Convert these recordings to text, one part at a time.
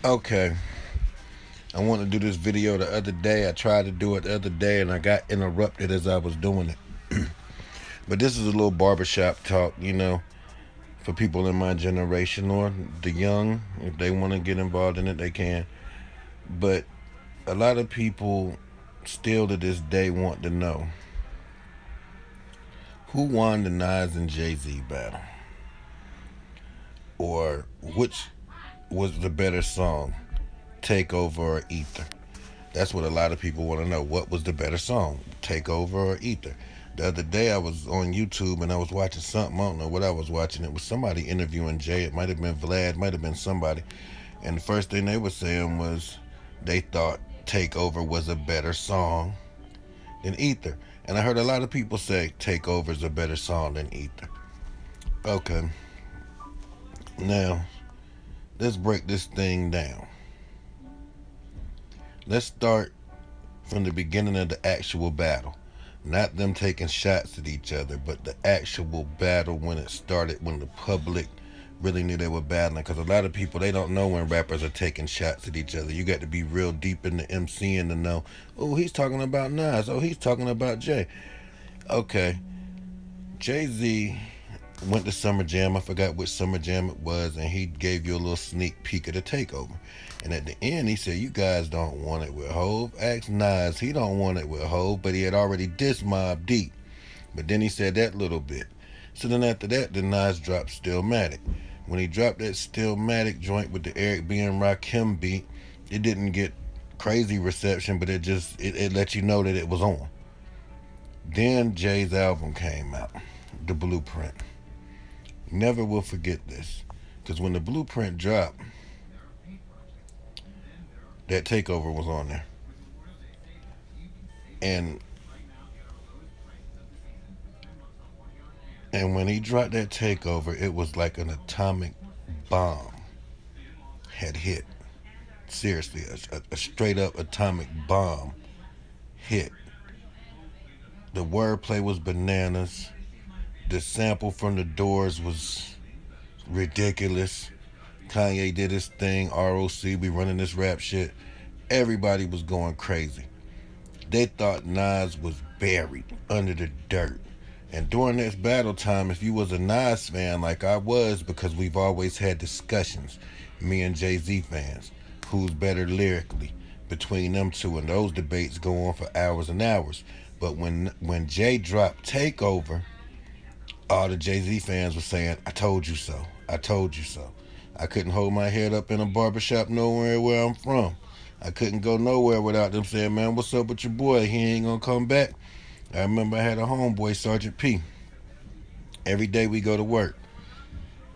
Okay, I wanted to do this video the other day. I tried to do it the other day and I got interrupted as I was doing it. But this is a little barbershop talk, for people in my generation or the young. If they want to get involved in it, they can. But a lot of people still to this day want to know who won the Nas and Jay-Z battle, or which was the better song, Takeover or Ether. That's what a lot of people want to know. What was the better song, Takeover or Ether? The other day I was on YouTube and I was watching something. I don't know what I was watching. It was somebody interviewing Jay. It might have been Vlad, might have been somebody. And the first thing they were saying was they thought Takeover was a better song than Ether. And I heard a lot of people say Takeover is a better song than Ether. Okay, now let's break this thing down. Let's start from the beginning of the actual battle. Not them taking shots at each other, but the actual battle when it started, when the public really knew they were battling. Because a lot of people, they don't know when rappers are taking shots at each other. You got to be real deep in the MCing to know, oh, he's talking about Nas. Oh, he's talking about Jay. Okay, Jay-Z went to Summer Jam. I forgot which Summer Jam it was, and he gave you a little sneak peek of the takeover. And at the end, he said, "You guys don't want it with Hove." Ask Nas, he don't want it with Hove, but he had already dissed Mobb Deep. But then he said that little bit. So then after that, the Nas dropped Stillmatic. When he dropped that Stillmatic joint with the Eric B and Rakim beat, it didn't get crazy reception, but it let you know that it was on. Then Jay's album came out, The Blueprint. Never will forget this. Because when the Blueprint dropped, that takeover was on there. And and when he dropped that takeover, it was like an atomic bomb had hit. Seriously, a straight up atomic bomb hit. The wordplay was bananas. The sample from the Doors was ridiculous. Kanye did his thing. ROC be running this rap shit. Everybody was going crazy. They thought Nas was buried under the dirt. And during this battle time, if you was a Nas fan like I was, because we've always had discussions, me and Jay-Z fans, who's better lyrically between them two, and those debates go on for hours and hours. But when Jay dropped Takeover, all the Jay-Z fans were saying, "I told you so. I told you so." I couldn't hold my head up in a barbershop nowhere where I'm from. I couldn't go nowhere without them saying, "Man, what's up with your boy? He ain't gonna come back." I remember I had a homeboy, Sergeant P. Every day we go to work,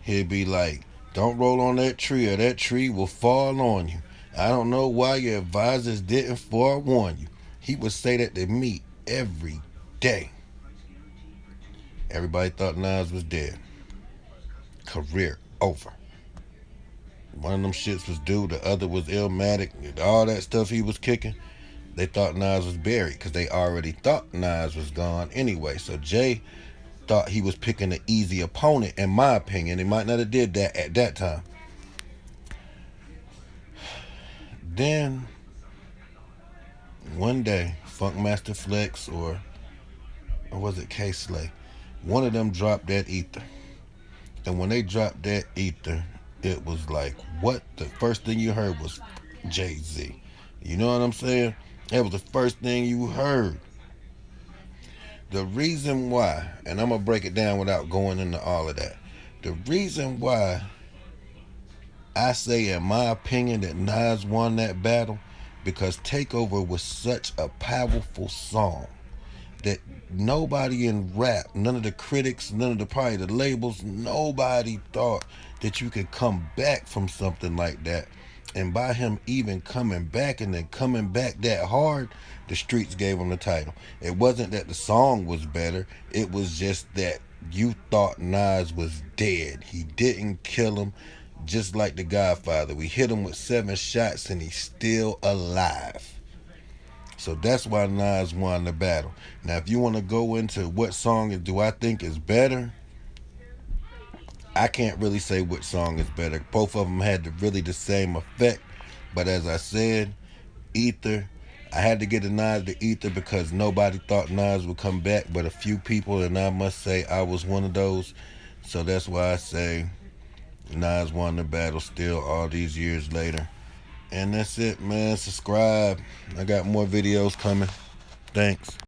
he'd be like, "Don't roll on that tree or that tree will fall on you. I don't know why your advisors didn't forewarn you." He would say that to me every day. Everybody thought Nas was dead. Career over. One of them shits was due, the other was Illmatic, all that stuff he was kicking. They thought Nas was buried because they already thought Nas was gone anyway. So Jay thought he was picking an easy opponent, in my opinion. He might not have did that at that time. Then one day, Funkmaster Flex or was it K Slay? One of them dropped that Ether. And when they dropped that Ether, it was like, what? The first thing you heard was Jay-Z. You know what I'm saying? That was the first thing you heard. The reason why, and I'm going to break it down without going into all of that. The reason why I say, in my opinion, that Nas won that battle, because Takeover was such a powerful song that nobody in rap, none of the critics, none of the probably the labels, nobody thought that you could come back from something like that. And by him even coming back and then coming back that hard, the streets gave him the title. It wasn't that the song was better, it was just that you thought Nas was dead. He didn't kill him, just like the Godfather. We hit him with 7 shots and he's still alive. So that's why Nas won the battle. Now, if you want to go into what song do I think is better, I can't really say which song is better. Both of them had really the same effect, But as I said, Ether, I had to get a Nas to Ether because nobody thought Nas would come back but a few people, and I must say I was one of those. So that's why I say Nas won the battle still all these years later. And that's it, man. Subscribe. I got more videos coming. Thanks.